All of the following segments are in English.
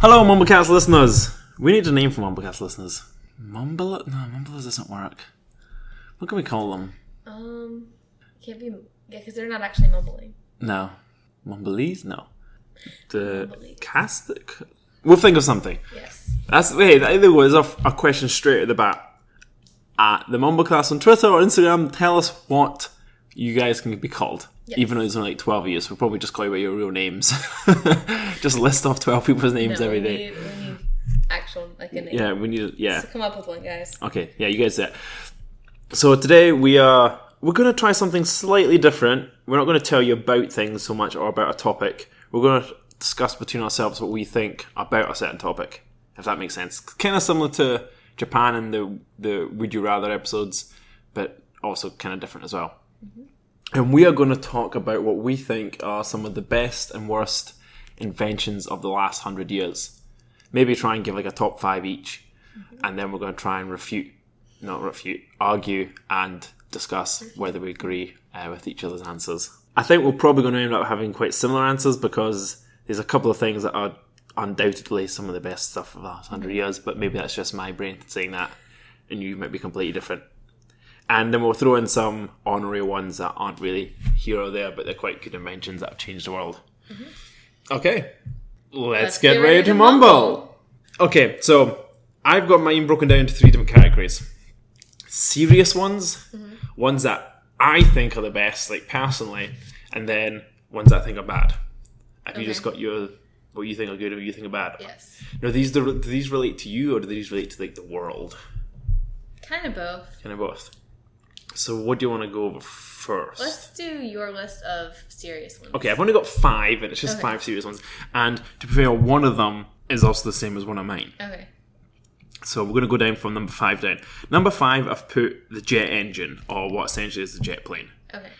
Hello, Mumblecast listeners. We need a name for Mumblecast listeners. Mumblers doesn't work. What can we call them? Can't be... Yeah, because they're not actually mumbling. No. Mumblees? No. The Mumblees. cast? We'll think of something. Yes. There was a question straight at the bat. At the Mumblecast on Twitter or Instagram, tell us what you guys can be called. Yes. Even though it's only like 12 years, we'll probably just call you by your real names. Just list off 12 people's names every day. We need actual, like a name. Yeah, we need, yeah. So come up with one, guys. Okay, yeah, you guys do it. So today we're going to try something slightly different. We're not going to tell you about things so much or about a topic. We're going to discuss between ourselves what we think about a certain topic, if that makes sense. Kind of similar to Japan and the Would You Rather episodes, but also kind of different as well. Mm-hmm. And we are going to talk about what we think are some of the best and worst inventions of the last 100 years. Maybe try and give like a top 5 each. Mm-hmm. And then we're going to try and argue and discuss whether we agree with each other's answers. I think we're probably going to end up having quite similar answers because there's a couple of things that are undoubtedly some of the best stuff of the last 100 years, but maybe that's just my brain saying that, and you might be completely different. And then we'll throw in some honorary ones that aren't really here or there, but they're quite good inventions that have changed the world. Mm-hmm. Okay, let's get ready to mumble. Okay, so I've got mine broken down into 3 different categories. Serious ones, ones that I think are the best, like personally, and then ones that I think are bad. Have you just got what you think are good or you think are bad? Yes. Now, do these relate to you or do these relate to like the world? Kind of both. Kind of both. So what do you want to go over first? Let's do your list of serious ones. Okay, I've only got 5 and it's just 5 serious ones. And to be fair, one of them is also the same as one of mine. Okay. So we're going to go down from number 5 down. Number 5, I've put the jet engine, or what essentially is the jet plane. Okay.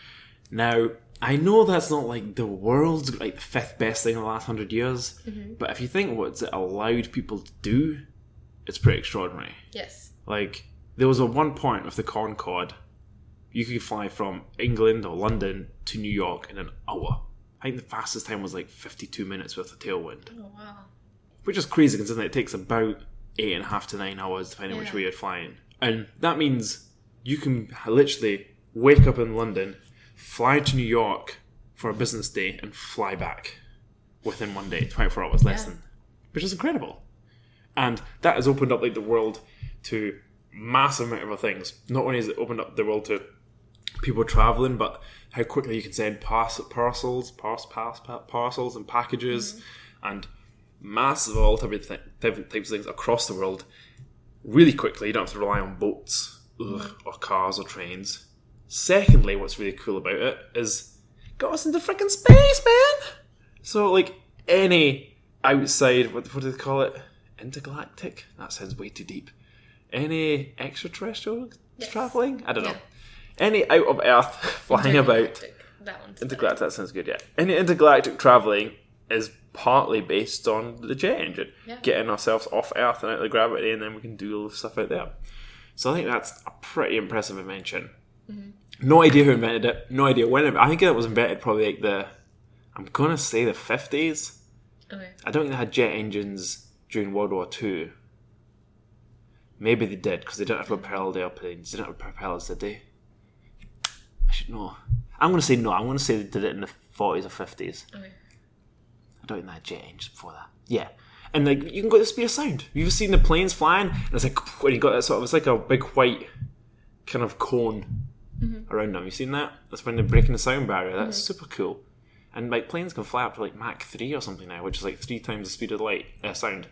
Now, I know that's not like the world's like the 5th best thing in the last 100 years, but if you think what it allowed people to do, it's pretty extraordinary. Yes. Like, there was a one point with the Concorde, you could fly from England or London to New York in an hour. I think the fastest time was like 52 minutes with a tailwind. Oh, wow. Which is crazy considering it takes about 8.5 to 9 hours depending which way you're flying. And that means you can literally wake up in London, fly to New York for a business day and fly back within one day, 24 hours less than. Which is incredible. And that has opened up like the world to massive amount of other things. Not only has it opened up the world to people traveling, but how quickly you can send parcels and packages and massive all different types of things across the world really quickly. You don't have to rely on boats or cars or trains. Secondly, what's really cool about it is got us into freaking space, man. So like any outside, what do they call it? Intergalactic? That sounds way too deep. Any extraterrestrial traveling? I don't know. Any out of Earth flying about. Intergalactic, that sounds good, yeah. Any intergalactic traveling is partly based on the jet engine. Yeah. Getting ourselves off Earth and out of the gravity, and then we can do all the stuff out there. So I think that's a pretty impressive invention. Mm-hmm. No idea who invented it. No idea when. I think it was invented probably like I'm going to say the 50s. Okay. I don't think they had jet engines during World War II. Maybe they did, because they don't have propelled airplanes. They don't have propellers, did they? I should know. I'm going to say no. I'm going to say they did it in the 40s or 50s. Okay. I don't think they had jet engines before that. Yeah. And like you can go at the speed of sound. You've seen the planes flying, and it's like when you got that sort of, it's like a big white kind of cone around them. You seen that? That's when they're breaking the sound barrier. That's super cool. And like planes can fly up to like Mach 3 or something now, which is like 3 times the speed of light sound,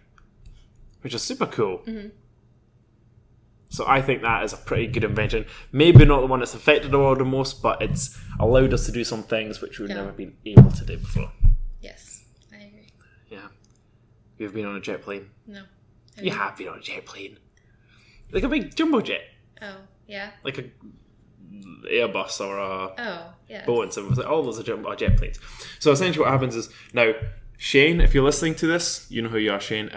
which is super cool. Mm-hmm. So I think that is a pretty good invention. Maybe not the one that's affected the world the most, but it's allowed us to do some things which we've never been able to do before. Yes, I agree. Yeah. You've been on a jet plane? No. You have been on a jet plane. Like a big jumbo jet. Oh, yeah. Like a Airbus or a Boeing. So all those are jet planes. So essentially what happens is, now, Shane, if you're listening to this, you know who you are, Shane.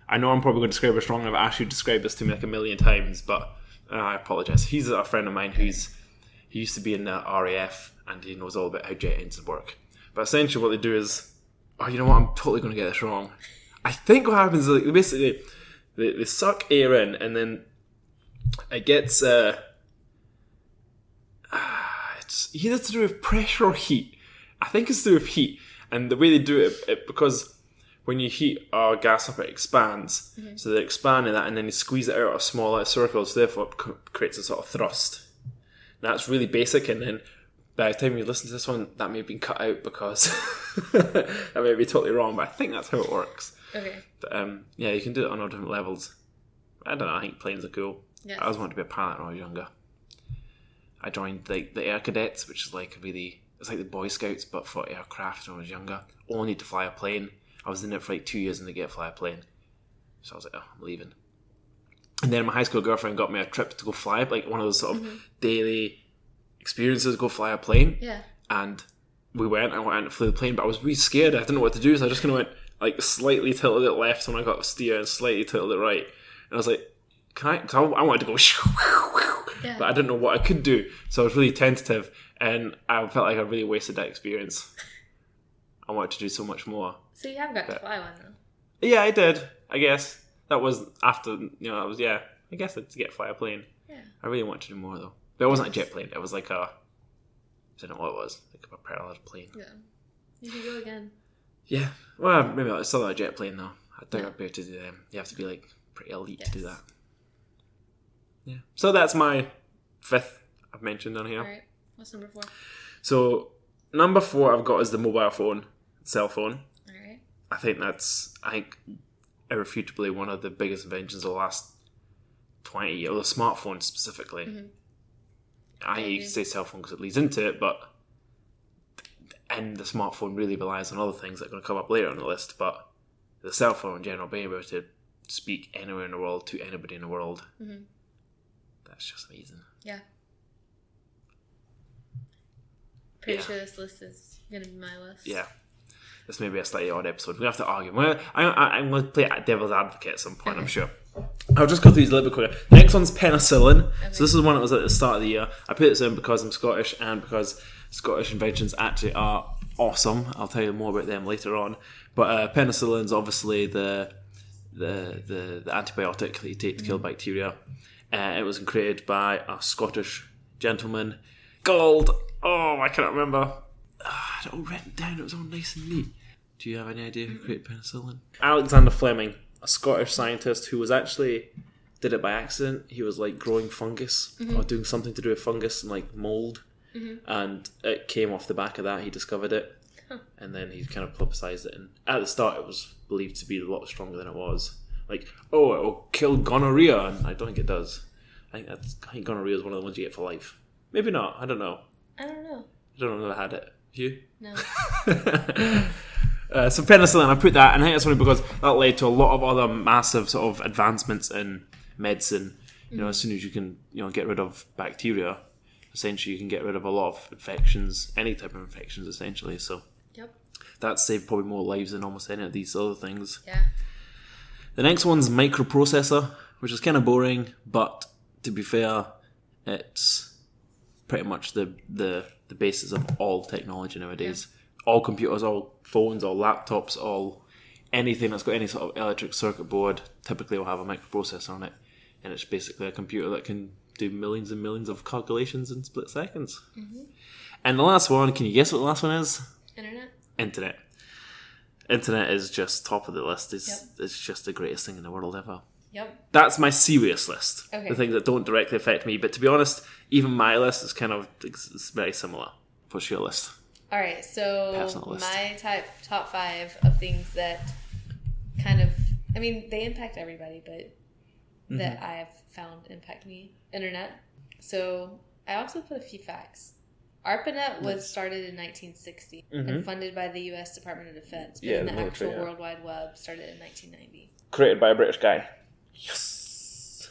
I know I'm probably going to describe this wrong. I've asked you to describe this to me like a million times, but I apologise. He's a friend of mine he used to be in the RAF, and he knows all about how jet engines work. But essentially what they do is, oh, you know what? I'm totally going to get this wrong. I think what happens is like, basically they suck air in, and then it gets it's either to do with pressure or heat. I think it's to do with heat, and the way they do it because when you heat a gas up, it expands. Mm-hmm. So they expand in that, and then you squeeze it out of smaller circles. Therefore, it creates a sort of thrust. Now, that's really basic, and then by the time you listen to this one, that may have been cut out because that may be totally wrong, but I think that's how it works. Okay. But yeah, you can do it on all different levels. I don't know, I think planes are cool. Yes. I always wanted to be a pilot when I was younger. I joined the Air Cadets, which is like it's like the Boy Scouts, but for aircraft when I was younger. Only to fly a plane. I was in it for like 2 years and they get to fly a plane. So I was like, oh, I'm leaving. And then my high school girlfriend got me a trip to go fly, like one of those sort of daily experiences, go fly a plane. Yeah. And we went, I went and flew the plane, but I was really scared. I didn't know what to do, so I just kind of went like slightly tilted it left when I got to steer and slightly tilted it right. And I was like, because I wanted to go, yeah. But I didn't know what I could do. So I was really tentative, and I felt like I really wasted that experience. I wanted to do so much more. So you have got to fly one, though. Yeah, I did, I guess. That was after, I guess to get to fly a plane. Yeah. I really wanted to do more, though. But it wasn't a jet plane. It was like I don't know what it was. Like a propeller plane. Yeah. You can go again. Yeah. Well, maybe it's still not a jet plane, though. I think I'd be able to do them. You have to be, like, pretty elite to do that. Yeah. So that's my 5th I've mentioned on here. All right. What's number 4? So, number 4 I've got is the mobile phone, cell phone. All right. I think irrefutably one of the biggest inventions of the last 20 years, or the smartphone specifically. Mm-hmm. I think you can say cell phone because it leads into it, and the smartphone really relies on other things that are going to come up later on the list, but the cell phone in general, being able to speak anywhere in the world to anybody in the world, that's just amazing. Yeah. Pretty sure this list is going to be my list. Yeah. This may be a slightly odd episode. We have to argue. I'm going to play devil's advocate at some point, I'm sure. I'll just go through these a little bit quicker. The next one's penicillin. Okay. So this is one that was at the start of the year. I put this in because I'm Scottish and because Scottish inventions actually are awesome. I'll tell you more about them later on. But penicillin's obviously the antibiotic that you take to kill bacteria. It was created by a Scottish gentleman called... Oh, I can't remember. I had it all written down. It was all nice and neat. Do you have any idea who created penicillin? Alexander Fleming, a Scottish scientist who was actually did it by accident. He was like growing fungus or doing something to do with fungus and like mold, and it came off the back of that. He discovered it, and then he kind of publicised it. And at the start, it was believed to be a lot stronger than it was. Like, oh, it'll kill gonorrhea, and I don't think it does. I think gonorrhea is one of the ones you get for life. Maybe not. I don't know. I don't know. I don't know if I had it. You? No. So penicillin, I put that, and I think that's only because that led to a lot of other massive sort of advancements in medicine. You know, as soon as you can, get rid of bacteria, essentially you can get rid of a lot of infections, any type of infections, essentially. So that saved probably more lives than almost any of these other things. Yeah. The next one's microprocessor, which is kind of boring, but to be fair, it's pretty much the basis of all technology nowadays. Yeah. All computers, all phones, all laptops, all anything that's got any sort of electric circuit board typically will have a microprocessor on it, and it's basically a computer that can do millions and millions of calculations in split seconds. And the last one, can you guess what the last one is? Internet is just top of the list. It's just the greatest thing in the world ever. That's my serious list. The things that don't directly affect me. But to be honest, even my list is it's very similar. What's your list? All right, so my top 5 of things that kind of, they impact everybody, but that I have found impact me. Internet. So I also put a few facts. ARPANET was started in 1960 and funded by the U.S. Department of Defense, but the actual World Wide Web started in 1990. Created by a British guy. Yes.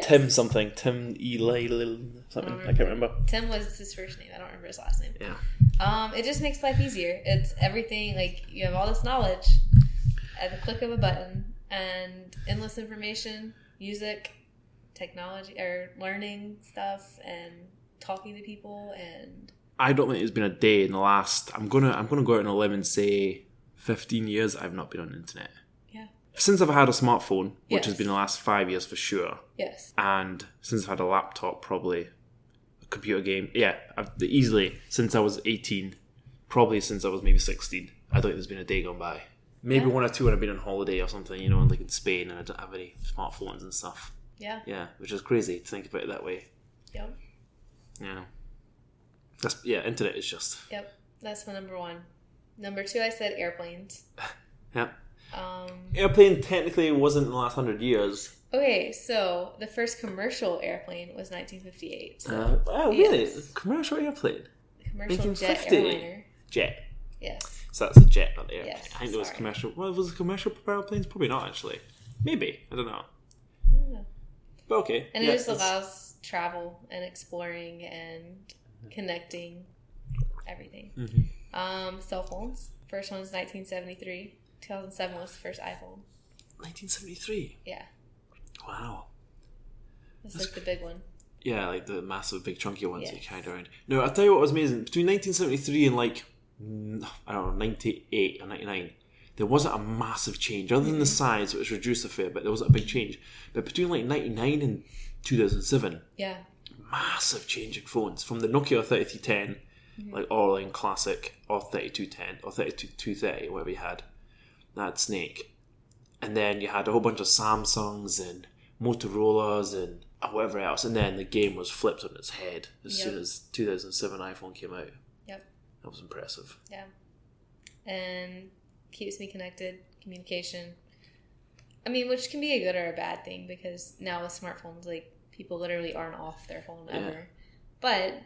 Tim something. Tim something. I can't remember. Tim was his first name. I don't remember his last name. Yeah. It just makes life easier. It's everything, like, you have all this knowledge at the click of a button and endless information, music, technology, or learning stuff and talking to people. And I don't think there's been a day in the last, I'm gonna go out on a limb and say 15 years I've not been on the internet. Yeah. Since I've had a smartphone, which Yes. has been the last 5 years for sure, Yes. and since I've had a laptop, probably a computer game, easily since I was 18, probably since I was maybe 16, I don't think there's been a day gone by. Maybe one or two when I've been on holiday or something, you know, like in Spain, and I don't have any smartphones and stuff. Yeah. Yeah, which is crazy to think about it that way. Yep. Yeah. Internet is just... Yep. That's my number one. Number two, I said airplanes. Yeah. Airplane technically wasn't in the last 100 years. Okay, so the first commercial airplane was 1958. So, really? Yes. Commercial airplane? Commercial jet 1950? airliner. Jet. Yes. So that's a jet, not the airplane. Yes, I think there was sorry. commercial... Well, was it commercial airplanes? Probably not, actually. Maybe. I don't know. I don't know. But okay. And it just allows travel and exploring and connecting everything. Mm-hmm. Cell phones. First one was 1973. 2007 was the first iPhone. 1973? Yeah. Wow. That's like the big one. Yeah, like the massive, big, chunky ones that you Yes. carried around. No, I'll tell you what was amazing. Between 1973 and I don't know, 98 or 99, there wasn't a massive change. Other than the size, it was reduced a fair bit. There wasn't a big change. But between 99 and 2007, Yeah. massive change in phones. From the Nokia 3310, like all-in classic, or 3210, or 3230, whatever you had. That Snake. And then you had a whole bunch of Samsungs and Motorola's and whatever else. And then the game was flipped on its head as soon as 2007 iPhone came out. Yep. That was impressive. Yeah. And keeps me connected, communication. I mean, which can be a good or a bad thing, because now with smartphones, like, people literally aren't off their phone ever. But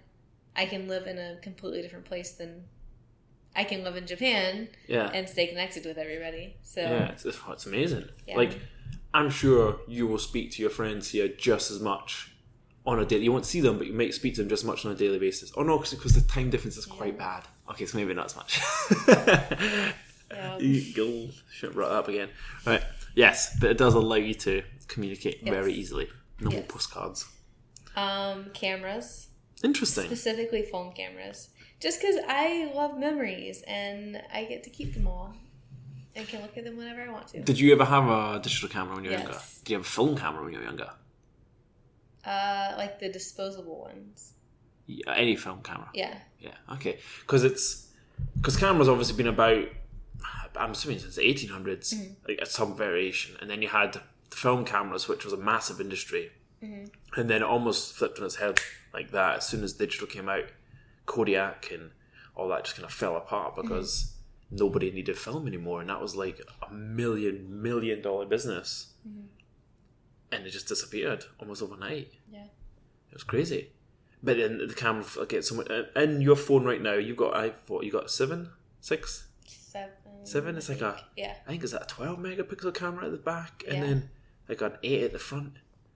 I can live in a completely different place than I can live in Japan and stay connected with everybody. So yeah, it's amazing. Yeah. Like, I'm sure you will speak to your friends here just as much on a daily. You won't see them, but you might speak to them just as much on a daily basis. Oh no, because the time difference is quite bad. Okay, so maybe not as much. Go shouldn't brought that up again. Right. Yes, but it does allow you to communicate very easily. No more postcards. Cameras. Interesting. Specifically phone cameras. Just because I love memories and I get to keep them all and can look at them whenever I want to. Did you ever have a digital camera when you were younger? Yes. Did you have a film camera when you were younger? Like the disposable ones. Yeah, any film camera? Yeah. Yeah, okay. Because cameras obviously been about, I'm assuming since the 1800s, like at some variation. And then you had the film cameras, which was a massive industry. And then it almost flipped on its head like that as soon as digital came out. Kodiak and all that just kind of fell apart because nobody needed film anymore, and that was like $1 million business, and it just disappeared almost overnight. Yeah, it was crazy. But then the camera, okay, so in your phone right now, you've got you got 7, 6, 7. It's like I think it's a 12 megapixel camera at the back, and then like an 8 at the front.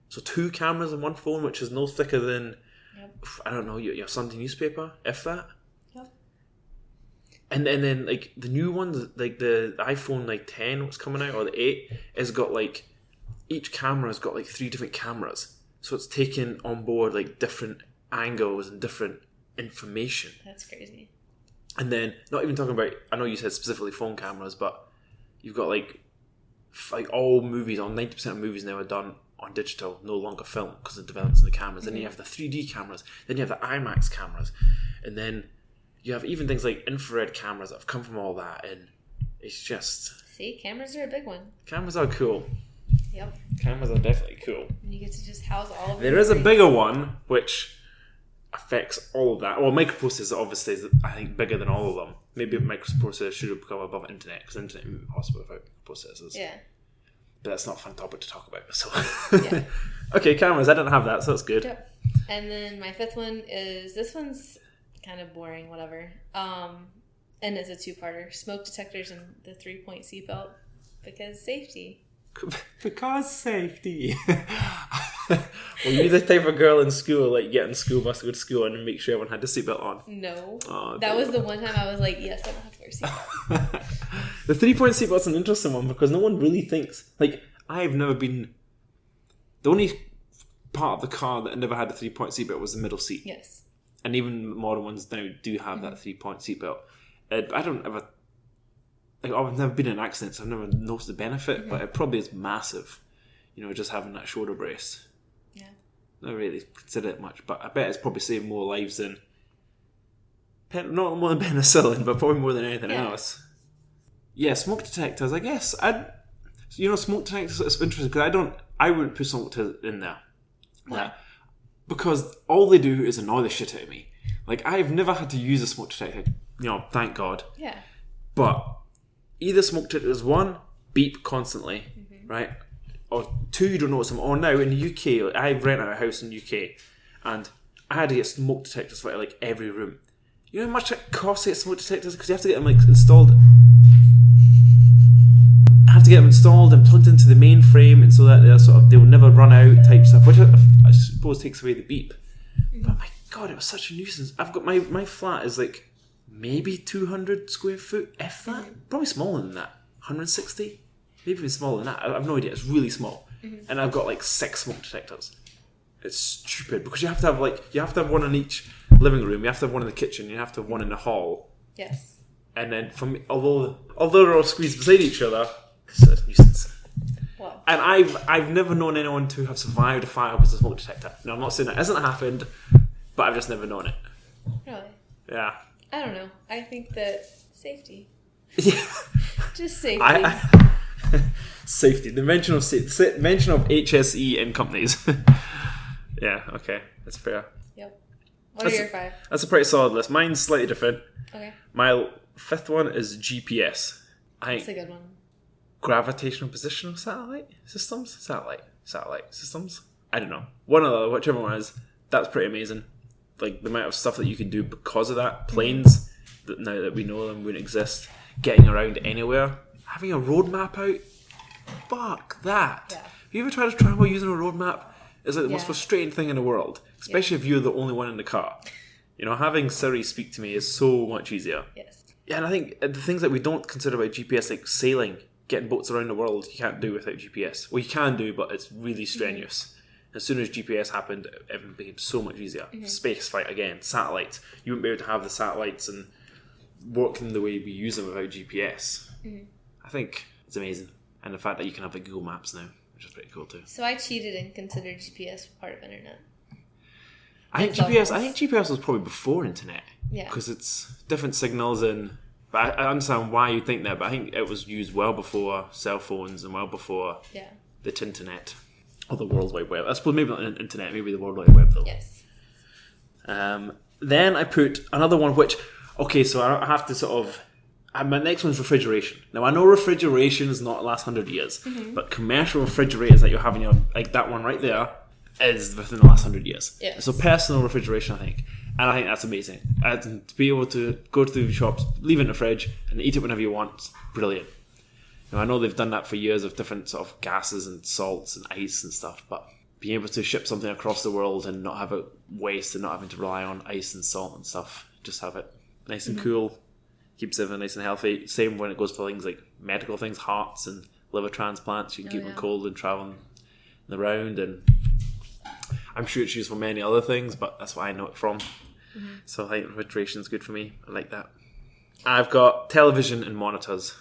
So 2 cameras in one phone, which is no thicker than. I don't know, your Sunday newspaper, if that. Yep. And then like the new one, like the iPhone like 10 what's coming out, or the 8, has got like, each camera has got like 3 different cameras. So it's taking on board like different angles and different information. That's crazy. And then, not even talking about, I know you said specifically phone cameras, but you've got like all movies, on 90% of movies now are done on digital, no longer film, because of the developments in the cameras. Then you have the 3D cameras, then you have the IMAX cameras, and then you have even things like infrared cameras that have come from all that, and it's just... See, cameras are a big one. Cameras are cool. Yep. Cameras are definitely cool. And you get to just house all of them. There is a bigger one, which affects all of that. Well, microprocessors obviously is, I think, bigger than all of them. Maybe microprocessors should have become above internet, because internet would be possible without processors. Yeah. But that's not a fun topic to talk about. So. Yeah. Okay, cameras. I don't have that, so that's good. Yep. And then my 5th one is, this one's kind of boring, whatever. And it's a 2-parter. Smoke detectors and the 3-point seatbelt, because safety. Because safety. Well, you're the type of girl in school, like, get in school bus to go to school and make sure everyone had the seatbelt on. No. Oh, that was the one time I was like, yes, I don't have to wear a seatbelt. The 3-point seatbelt's an interesting one, because no one really thinks, like, I've never been, the only part of the car that never had a 3-point seatbelt was the middle seat. Yes. And even modern ones now do have that 3-point seatbelt. I don't ever like, I've never been in an accident, so I've never noticed the benefit, but it probably is massive. Just having that shoulder brace. Yeah. I don't really consider it much, but I bet it's probably saved more lives than not more than penicillin, but probably more than anything else. Yeah, smoke detectors. I guess smoke detectors. It's interesting because I wouldn't put smoke detectors in there. Why? Because all they do is annoy the shit out of me. Like, I've never had to use a smoke detector. Thank God. Yeah. But either smoke detectors, one, beep constantly, right? Or two, you don't know what's them. Or now in the UK, I rent out a house in the UK, and I had to get smoke detectors for like every room. You know how much it costs to get smoke detectors? Because you have to get them like installed. I have to get them installed and plugged into the mainframe, and so that they'll never run out type stuff, which I suppose takes away the beep. But my God, it was such a nuisance. I've got my flat is like maybe 200 square foot, if that. Probably smaller than that. 160, maybe even smaller than that. I have no idea. It's really small, and I've got like 6 smoke detectors. It's stupid because you have to have one in each living room. You have to have one in the kitchen. You have to have one in the hall. Yes. And then although they're all squeezed beside each other, it's a nuisance. Wow. And I've never known anyone to have survived a fire with a smoke detector. Now, I'm not saying that hasn't happened, but I've just never known it. Really? Yeah. I don't know. I think that safety. Yeah. Just safety. Safety. The mention of HSE in companies. Yeah. Okay. That's fair. Yep. What are your 5? That's a pretty solid list. Mine's slightly different. Okay. My 5th one is GPS. That's a good one. Gravitational positional satellite systems? Satellite systems? I don't know. Whichever one is. That's pretty amazing. Like, the amount of stuff that you can do because of that. Planes, that now that we know them, wouldn't exist. Getting around anywhere. Having a road map out. Fuck that. Yeah. Have you ever tried to travel using a road map? It's like the most frustrating thing in the world. Especially if you're the only one in the car. Having Siri speak to me is so much easier. Yes. Yeah, and I think the things that we don't consider about GPS, like sailing, getting boats around the world, you can't do without GPS. Well, you can do, but it's really strenuous. As soon as GPS happened, everything became so much easier. Space flight, again, satellites. You wouldn't be able to have the satellites and work in the way we use them without GPS. I think it's amazing. And the fact that you can have like Google Maps now, which is pretty cool too. So I cheated and considered GPS part of internet. I think GPS was probably before internet. Yeah. Because it's different signals and... But I understand why you think that, but I think it was used well before cell phones and well before the Tinternet. Or the World Wide Web. I suppose maybe not the internet, maybe the World Wide Web though. Yes. Then I put another one which... Okay, so I have to sort of... my next one's refrigeration. Now, I know refrigeration is not the last 100 years, but commercial refrigerators that you're having, like that one right there, is within the last 100 years. Yes. So personal refrigeration, I think. And I think that's amazing. And to be able to go to the shops, leave it in the fridge, and eat it whenever you want, it's brilliant. Now, I know they've done that for years of different sort of gases and salts and ice and stuff, but being able to ship something across the world and not have it waste and not having to rely on ice and salt and stuff, just have it nice and cool, keeps everything nice and healthy. Same when it goes for things like medical things, hearts and liver transplants. You can keep them cold and traveling around, and I'm sure it's used for many other things, but that's what I know it from. So I think refrigeration is good for me. I like that. I've got television and monitors.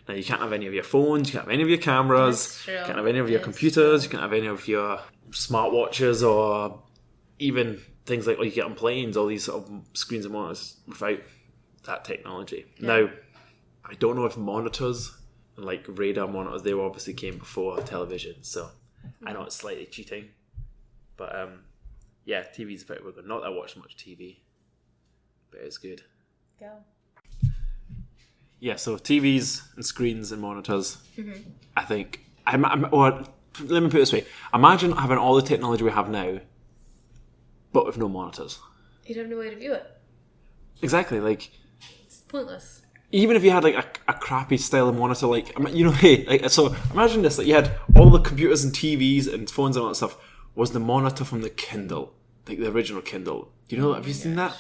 Now, you can't have any of your phones, you can't have any of your cameras, you can't have any of your computers, you can't have any of your smartwatches, or even things like what you get on planes, all these sort of screens and monitors without that technology. Now, I don't know if monitors and like radar monitors, they obviously came before television, so I know it's slightly cheating. But yeah, TV's very good. Not that I watch much TV, but it's good. Go. Yeah, so TVs and screens and monitors, I think... or let me put it this way. Imagine having all the technology we have now, but with no monitors. You'd have no way to view it. Exactly, like... It's pointless. Even if you had like a crappy style of monitor, like, hey, like, so imagine this, like you had all the computers and TVs and phones and all that stuff, was the monitor from the Kindle, like the original Kindle. Have you seen that?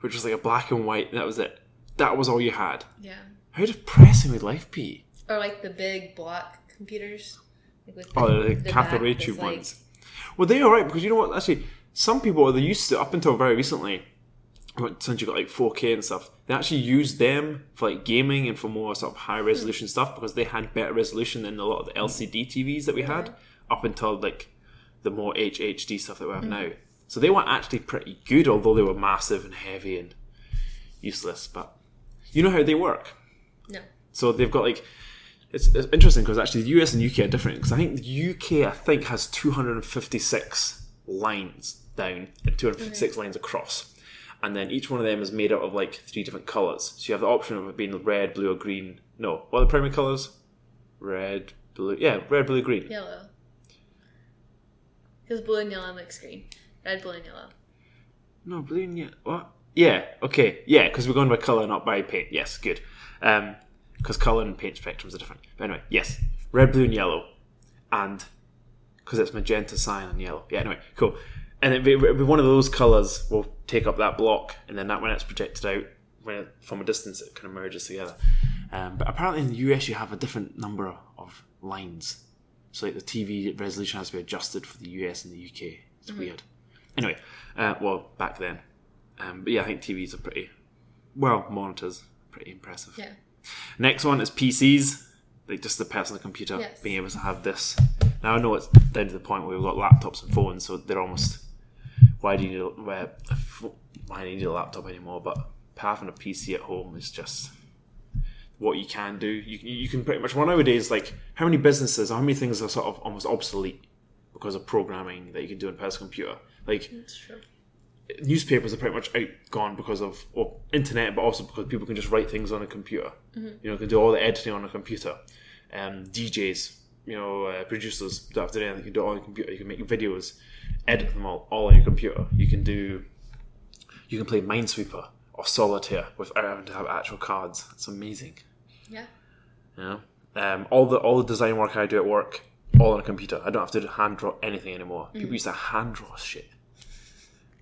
Which was like a black and white, and that was it. That was all you had. Yeah. How depressing would life be? Or like the big block computers. Like with the cathode ray tube ones. Well, they're alright, because you know what, actually, some people, they used to, up until very recently, since you got like 4K and stuff, they actually used them for like gaming and for more sort of high resolution stuff because they had better resolution than a lot of the LCD TVs that we had up until like the more HHD stuff that we have now. So they were actually pretty good, although they were massive and heavy and useless. But you know how they work? No. So they've got like, it's interesting because actually the US and UK are different, because I think the UK has 256 lines down and 256 lines across. And then each one of them is made out of like 3 different colours. So you have the option of it being red, blue, or green. No, what are the primary colours? Red, blue. Yeah, red, blue, green. Yellow. Because blue and yellow makes green. Red, blue, and yellow. No, blue and yellow. What? Yeah, okay. Yeah, because we're going by colour, not by paint. Yes, good. Because colour and paint spectrums are different. But anyway, yes. Red, blue, and yellow. And because it's magenta, cyan, and yellow. Yeah, anyway, cool. And it'd be one of those colours will take up that block, and then that when it's projected out, from a distance, it kind of merges together. But apparently in the US you have a different number of lines. So like the TV resolution has to be adjusted for the US and the UK. It's weird. Anyway, well, back then. But yeah, I think TVs are pretty, well, monitors, pretty impressive. Yeah. Next one is PCs, like just the personal computer, being able to have this. Now I know it's down to the point where we've got laptops and phones, so they're almost, why do you need a laptop anymore? But having a PC at home is just what you can do. You can pretty much, well, nowadays, like how many businesses or how many things are sort of almost obsolete because of programming that you can do on a personal computer. Like, that's true. Newspapers are pretty much gone because of internet, but also because people can just write things on a computer. You know, can do all the editing on a computer. DJs, producers don't have to do anything. You can do it all on a computer. You can make videos, edit them all on your computer. You can play Minesweeper or Solitaire without having to have actual cards. It's amazing. Yeah. All the design work I do at work, all on a computer. I don't have to hand draw anything anymore. People used to hand draw shit.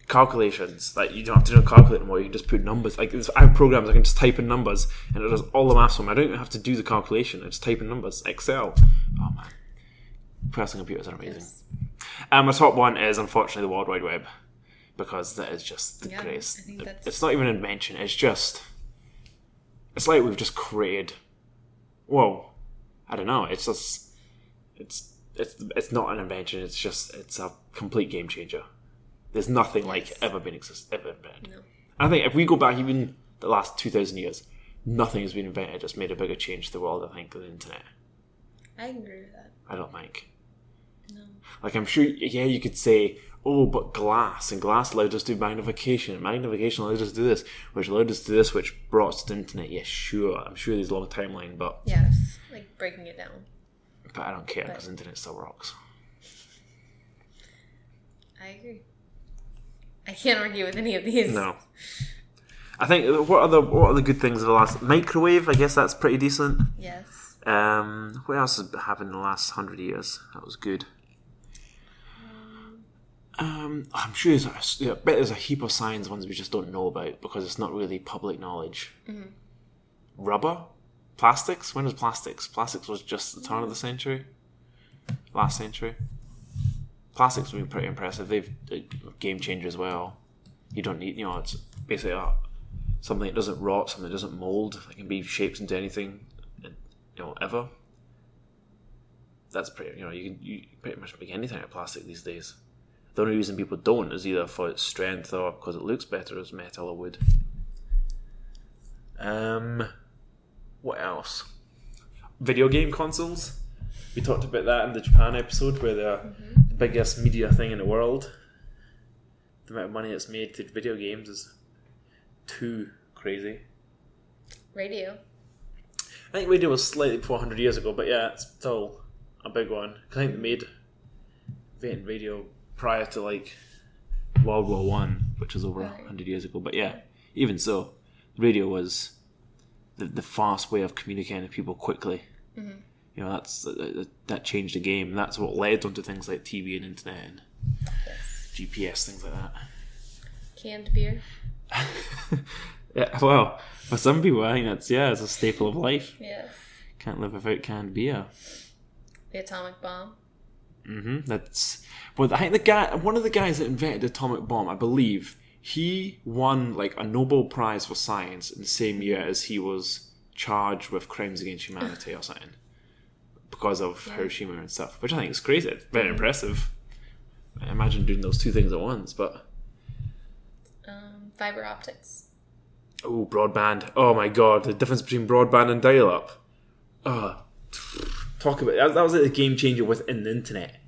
Calculations, like you don't have to do a calculator anymore. You can just put numbers. Like I have programs I can just type in numbers and it does all the maths for me. I don't even have to do the calculation. I just type in numbers. Excel. Oh man, personal computers are amazing. Yes. And my top one is unfortunately the World Wide Web, because that is just the greatest. I think that's... It's not even an invention. It's like we've just created. Well, I don't know. It's just it's not an invention. It's a complete game changer. There's nothing like ever been invented. No. I think if we go back even the last 2,000 years, nothing has been invented that's made a bigger change to the world, I think, than the internet. I agree with that. I don't think. No. Like, I'm sure, yeah, you could say, oh, but glass allowed us to do magnification. Magnification allowed us to do this, which allowed us to do this, which brought us to the internet. Yeah, sure. I'm sure there's a long timeline, but... Yes, like breaking it down. But I don't care, because the internet still rocks. I agree. I can't argue with any of these. No. I think, what are the good things of the last... Microwave, I guess that's pretty decent. Yes. What else has happened in the last 100 years? That was good. I'm sure I bet there's a heap of science ones we just don't know about because it's not really public knowledge. Mm-hmm. Rubber? Plastics? When was plastics? Plastics was just the turn of the century? Last century? Plastics have been pretty impressive. They've game changer as well. You don't need, it's basically something that doesn't rot, something that doesn't mold. It can be shaped into anything, ever. That's pretty. You can pretty much make anything out of plastic these days. The only reason people don't is either for its strength or because it looks better as metal or wood. What else? Video game consoles. We talked about that in the Japan episode, where they're the biggest media thing in the world. The amount of money that's made through video games is too crazy. Radio. I think radio was slightly before 100 years ago, but yeah, it's still a big one. I think they invented radio prior to like World War One, which was over 100 years ago. But yeah, even so, radio was the fast way of communicating with people quickly. Mm-hmm. That changed the game. And that's what led on to things like TV and internet and GPS, things like that. Canned beer. Yeah, well, for some people, I think it's a staple of life. Yes. Can't live without canned beer. The atomic bomb. I think one of the guys that invented the atomic bomb, I believe, He won like a Nobel Prize for science in the same year as he was charged with crimes against humanity or something because of Hiroshima and stuff, which I think is crazy. Very impressive. I imagine doing those two things at once, but fiber optics. Oh, broadband. Oh my god, the difference between broadband and dial-up. Talk about it. That was like a game changer within the internet.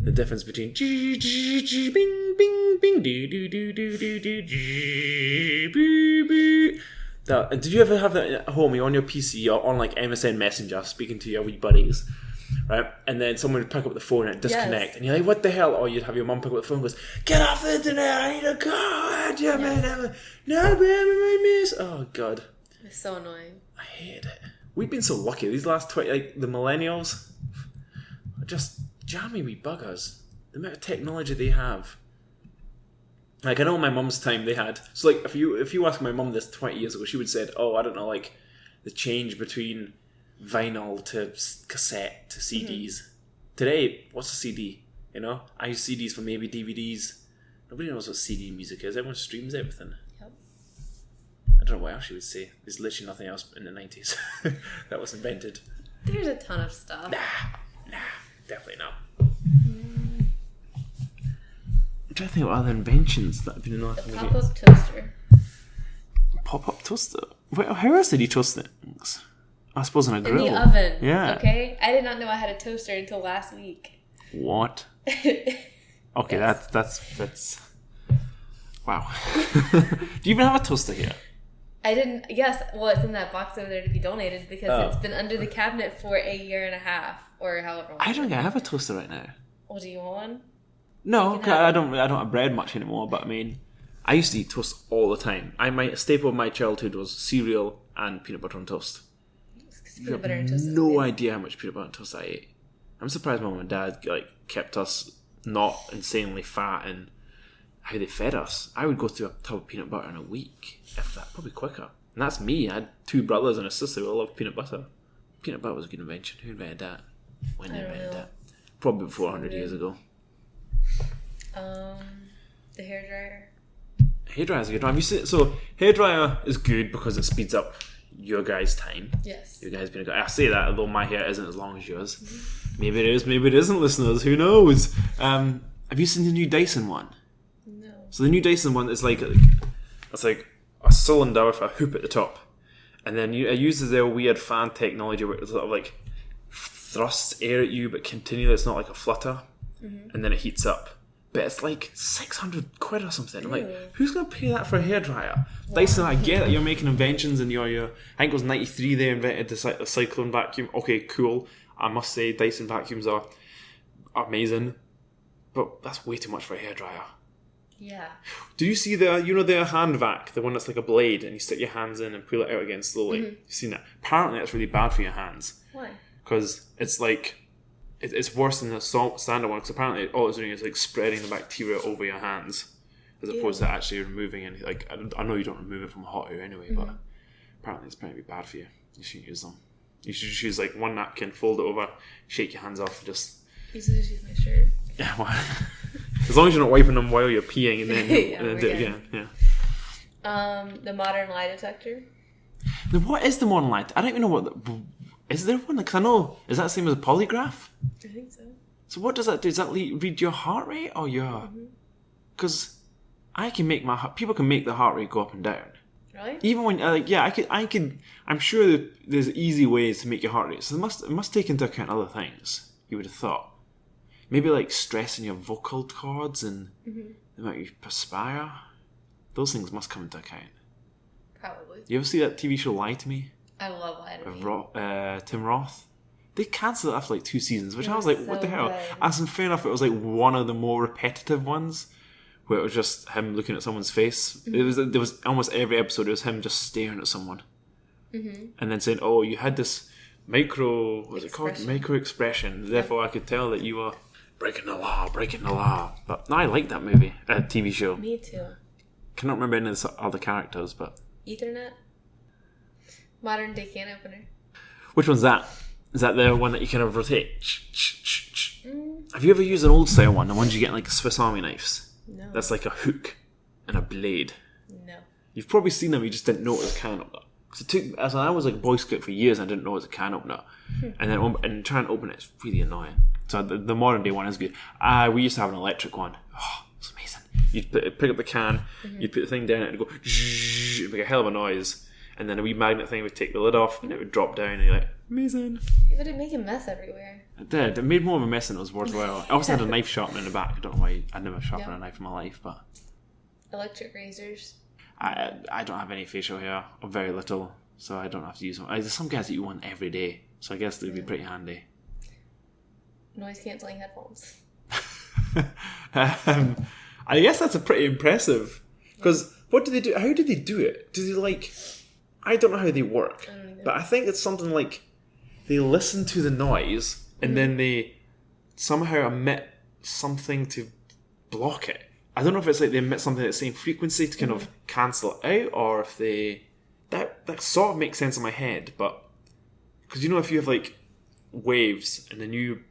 The difference between bing bing bing do do do do do do boo boo. Did you ever have that at home? You're on your PC or on like MSN Messenger speaking to your wee buddies, right? And then someone would pick up the phone and disconnect, and you're like, "What the hell?" Or you'd have your mum pick up the phone and goes, "Get off the internet! I need a card! Yeah, man, no, baby, miss." Oh god, it's so annoying. I hate it. We've been so lucky these last 20, like the millennials, are just jammy wee buggers. The amount of technology they have. Like I know in my mum's time they had. So like if you ask my mum this 20 years ago, she would say, "Oh, I don't know, like the change between vinyl to cassette to CDs." Today, what's a CD? You know, I use CDs for maybe DVDs. Nobody knows what CD music is. Everyone streams everything. Yep. I don't know what else you would say. There's literally nothing else in the 90s that was invented. There's a ton of stuff. Nah, definitely not. I'm trying to think of other inventions that have been in the last pop-up toaster. Pop-up toaster? How else did you toast things? I suppose in a grill. In the oven. Yeah. Okay? I did not know I had a toaster until last week. What? Okay, yes. that's... Wow. Do you even have a toaster here? I didn't... Yes. Well, it's in that box over there to be donated because it's been under the cabinet for a year and a half or however long. I don't think I have a toaster right now. Well, do you want one? No, I don't have bread much anymore, but I mean, I used to eat toast all the time. A staple of my childhood was cereal and peanut butter on toast. Peanut butter and toast. No idea how much peanut butter and toast I ate. I'm surprised Mum and Dad kept us not insanely fat in how they fed us. I would go through a tub of peanut butter in a week, if that, probably quicker. And that's me. I had 2 brothers and a sister who all loved peanut butter. Peanut butter was a good invention. Who invented that? When they invented that? Probably before 100 years ago. The hairdryer. Hairdryer is a good one. Have you seen? So hairdryer is good because it speeds up your guys' time. Yes. Your guys being a guy. I say that although my hair isn't as long as yours. Mm-hmm. Maybe it is. Maybe it isn't. Listeners, who knows? Have you seen the new Dyson one? No. So the new Dyson one is like it's like a cylinder with a hoop at the top, and then it uses their weird fan technology where it sort of like thrusts air at you, but continually. It's not like a flutter, and then it heats up. But it's like 600 quid or something. I'm like, who's going to pay that for a hairdryer? Dyson, I get that you're making inventions and I think it was 93 they invented the cyclone vacuum. Okay, cool. I must say Dyson vacuums are amazing. But that's way too much for a hairdryer. Yeah. Do you see the hand vac, the one that's like a blade and you stick your hands in and pull it out again slowly? You've seen that? Apparently that's really bad for your hands. Why? Because it's like... It's worse than the standard one because apparently all it's doing is like spreading the bacteria over your hands as opposed to actually removing any. Like I know you don't remove it from hot air anyway, but apparently it's pretty bad for you. You shouldn't use them. You should just use like one napkin, fold it over, shake your hands off, and just. You should just use my shirt. Yeah, well, as long as you're not wiping them while you're peeing and then do it again. Yeah. The modern lie detector. Now, what is the modern lie? I don't even know what. Is there one? Because I know, is that the same as a polygraph? I think so. So what does that do? Does that read your heart rate or your? Because I can make people can make the heart rate go up and down. Really? Even when I can. I'm sure that there's easy ways to make your heart rate. So it must take into account other things. You would have thought, maybe like stress in your vocal cords and the amount you perspire. Those things must come into account. Probably. You ever see that TV show Lie to Me? I love Lie to Me. Tim Roth. They cancelled it after like 2 seasons, which I was like, what the hell? Good. As in, fair enough, it was like one of the more repetitive ones where it was just him looking at someone's face. There was almost every episode, it was him just staring at someone. And then saying, oh, you had this micro expression. Therefore, I could tell that you were breaking the law. But no, I like that movie, TV show. Me too. Cannot remember any of the other characters, but... Ethernet? Modern day can opener. Which one's that? Is that the one that you kind of rotate? Have you ever used an old style one? The ones you get in like Swiss Army knives? No. That's like a hook. and a blade. No. You've probably seen them, you just didn't know it was a can opener. As I was like a Boy Scout for years, and I didn't know it was a can opener. And then and trying to open it's really annoying. So the modern day one is good. We used to have an electric one. Oh, it's amazing. You'd pick up the can, you'd put the thing down, and it'd go, it'd make a hell of a noise. And then a wee magnet thing would take the lid off, and it would drop down, and you're like, amazing. But it'd make a mess everywhere. It did. It made more of a mess than it was worthwhile. I also had a knife sharpener in the back. I don't know why I'd never sharpened a knife in my life, but... Electric razors. I don't have any facial hair, or very little, so I don't have to use one. There's some guys that use one every day, so I guess they'd be pretty handy. Noise cancelling headphones. I guess that's a pretty impressive. Because what do they do? How do they do it? Do they like... I don't know how they work, but I think it's something like they listen to the noise and then they somehow emit something to block it. I don't know if it's like they emit something at the same frequency to kind of cancel it out, or if they... That sort of makes sense in my head, but... Because you know if you have like waves and then you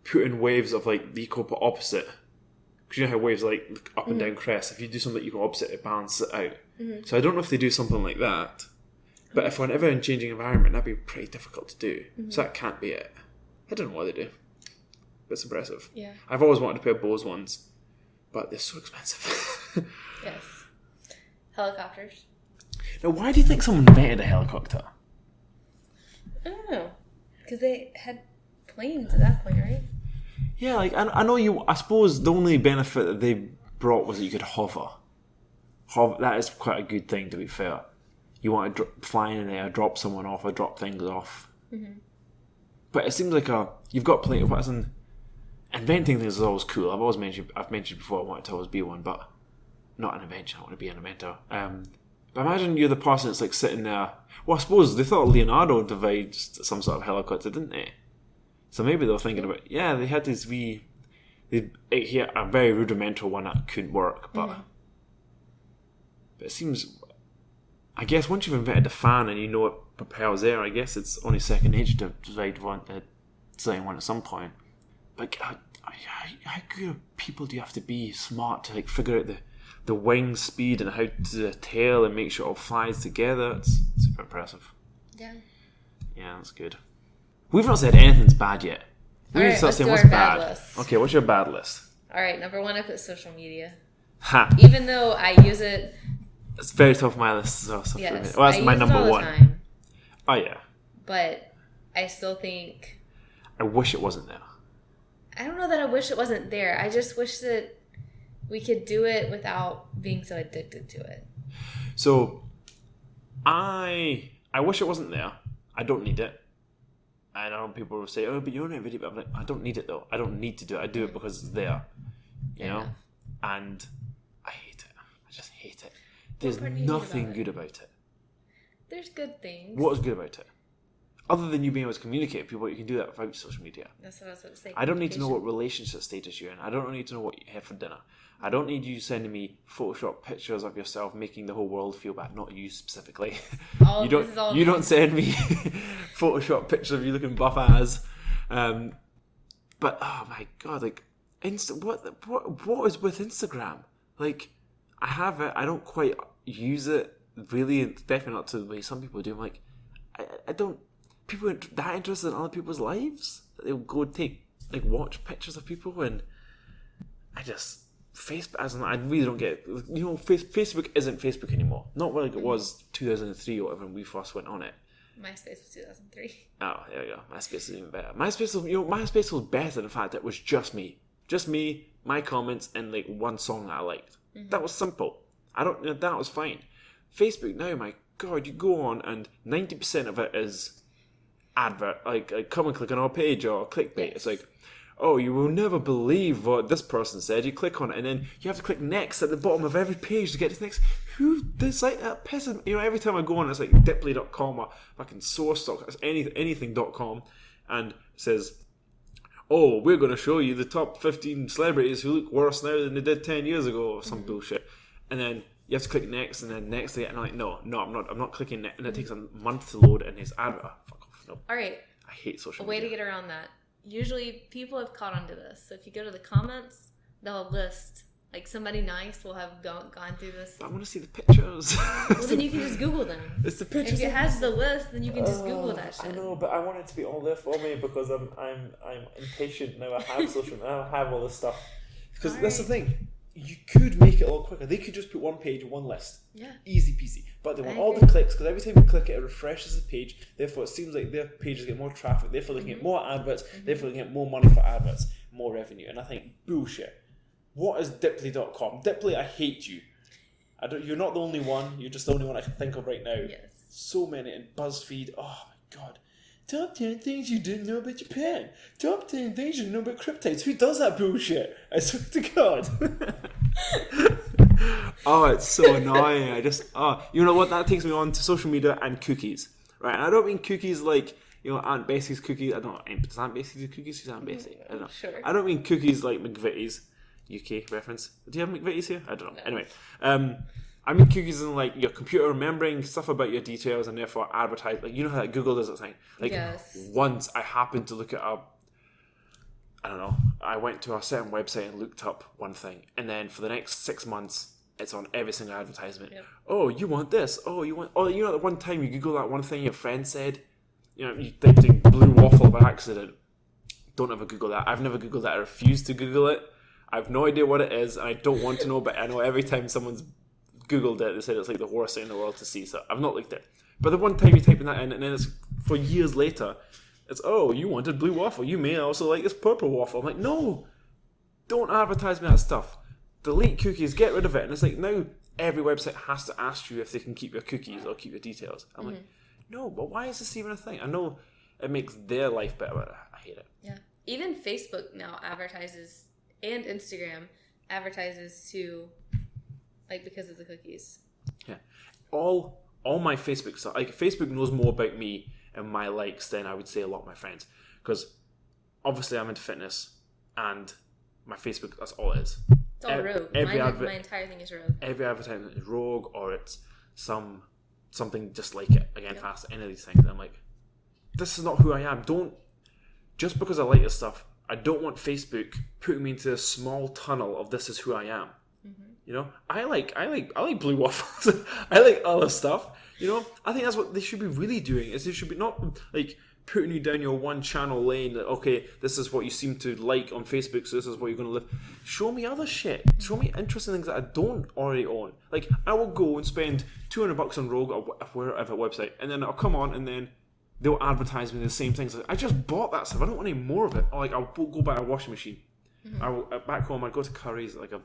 put in waves of like the equal opposite, because you know how waves like up and down crest, if you do something equal opposite, it balances it out. So I don't know if they do something like that, but if we're in an ever-changing environment, that'd be pretty difficult to do. So that can't be it. I don't know what they do, but it's impressive. Yeah. I've always wanted to pair Bose ones, but they're so expensive. Yes. Helicopters. Now, why do you think someone invented a helicopter? I don't know. Because they had planes at that point, right? Yeah, like, I know you... I suppose the only benefit that they brought was that you could hover. That is quite a good thing, to be fair. You want to fly in the air, drop someone off, or drop things off. But it seems like you've got plenty of... Inventing things is always cool. I've mentioned before I wanted to always be one, but not an invention. I want to be an inventor. But imagine you're the person that's like sitting there. Well, I suppose they thought Leonardo devised some sort of helicopter, didn't they? So maybe they were thinking about... Yeah, they had these wee... He had a very rudimental one that couldn't work, but... But it seems... I guess once you've invented a fan and you know it propels air, I guess it's only second nature to design one at some point. Like, how good of people do you have to be smart to like figure out the wing speed and how to the tail and make sure it all flies together? It's super impressive. Yeah. Yeah, that's good. We've not said anything's bad yet. We need to start saying what's bad. List. Okay, what's your bad list? Alright, number 1, I put social media. Ha! Even though I use it... It's very top of my list as well. So yes, well, that's my number all the 1. Time, oh, yeah. But I still think... I wish it wasn't there. I don't know that I wish it wasn't there. I just wish that we could do it without being so addicted to it. So, I wish it wasn't there. I don't need it. I know people will say, oh, but you're on a video. But I'm like, I don't need it though. I don't need to do it. I do it because it's there. You know? And I hate it. I just hate it. There's nothing good about it. There's good things. What is good about it? Other than you being able to communicate with people, you can do that without social media. That's what I was about to say. I don't need to know what relationship status you're in. I don't need to know what you have for dinner. I don't need you sending me Photoshop pictures of yourself making the whole world feel bad. Not you specifically. You don't send me Photoshop pictures of you looking buff as. But oh my god, like what is with Instagram? Like I have it. I don't quite use it really. Definitely not to the way some people do. I'm like I don't. People are that interested in other people's lives. They'll go watch pictures of people, and I just Facebook. I really don't get it. You know, Facebook isn't Facebook anymore. Not like it was 2003 or whatever when we first went on it. MySpace was 2003. Oh, there we go. MySpace is even better. MySpace was better in the fact that it was just me, my comments, and like one song that I liked. That was simple. That was fine. Facebook now, my God, you go on and 90% of it is advert, like come and click on our page or clickbait. Yes. It's like, oh, you will never believe what this person said. You click on it and then you have to click next at the bottom of every page to get to the next. This like that pisses me. You know, every time I go on, it's like Dipley.com or fucking Source.com, it's anything.com, and it says, oh, we're going to show you the top 15 celebrities who look worse now than they did 10 years ago or some bullshit. And then you have to click next and then next day, and I'm like, no, I'm not clicking next, and it takes a month to load and it's advert. Fuck off. No. All right. I hate social media. A way to get around that. Usually people have caught on to this. So if you go to the comments, they'll list Like somebody nice will have gone through this. I want to see the pictures. Well, then you can just Google them. It's the pictures. If it has the list, then you can just Google that shit. I know, but I want it to be all there for me because I'm impatient now. I have social. Now I have all this stuff. Because that's the thing. You could make it a lot quicker. They could just put one page and one list. Yeah. Easy peasy. But they want all the clicks because every time you click it, it refreshes the page. Therefore, it seems like their pages get more traffic. Therefore, they can get more adverts. Therefore, they can get more money for adverts, more revenue. And I think, bullshit. What is Diply.com? Diply, I hate you. You're not the only one. You're just the only one I can think of right now. Yes. So many. And BuzzFeed. Oh, my God. Top 10 things you didn't know about Japan. Top 10 things you didn't know about cryptids. Who does that bullshit? I swear to God. Oh, it's so annoying. You know what? That takes me on to social media and cookies. Right? And I don't mean cookies like, Aunt Bessie's cookies. I don't know. Does Aunt Bessie do cookies? She's Aunt Bessie. I don't know. Sure. I don't mean cookies like McVitie's. UK reference. Do you have McVitie's here? I don't know. No. Anyway, I mean cookies in like your computer remembering stuff about your details and therefore advertise. Like, you know how like, Google does that thing. Like once I happened to look at I went to a certain website and looked up one thing, and then for the next 6 months, it's on every single advertisement. Yep. Oh, you want this? Oh, you want? Oh, you know that one time you Google that one thing your friend said. You typed in blue waffle by accident. Don't ever Google that. I've never Googled that. I refuse to Google it. I have no idea what it is, and I don't want to know, but I know every time someone's Googled it, they said it's like the worst thing in the world to see, so I've not looked at it. But the one time you type in that in, and then it's for years later, it's, oh, you wanted blue waffle, you may also like this purple waffle. I'm like, no, don't advertise me that stuff. Delete cookies, get rid of it. And it's like, now every website has to ask you if they can keep your cookies or keep your details. I'm like, no, but why is this even a thing? I know it makes their life better, but I hate it. Yeah. Even Facebook now advertises, and Instagram advertises to, like, because of the cookies. Yeah. All my Facebook stuff, like, Facebook knows more about me and my likes than I would say a lot of my friends. Because obviously I'm into fitness, and my Facebook, that's all it is. It's all rogue. My entire thing is rogue. Every advertisement is rogue, or it's something just like it. Again, fast, any of these things. And I'm like, this is not who I am. Just because I like this stuff, I don't want Facebook putting me into a small tunnel of this is who I am. Mm-hmm. I like blue waffles. I like other stuff. I think that's what they should be really doing. Is they should be not like putting you down your one channel lane that, okay, this is what you seem to like on Facebook, so this is what you're going to live. Show me other shit. Show me interesting things that I don't already own. Like, I will go and spend $200 on Rogue or wherever website, and then I'll come on and then they'll advertise me the same things. Like, I just bought that stuff. I don't want any more of it. Or like, I'll go buy a washing machine. Mm-hmm. Back home, I'd go to Curry's, like a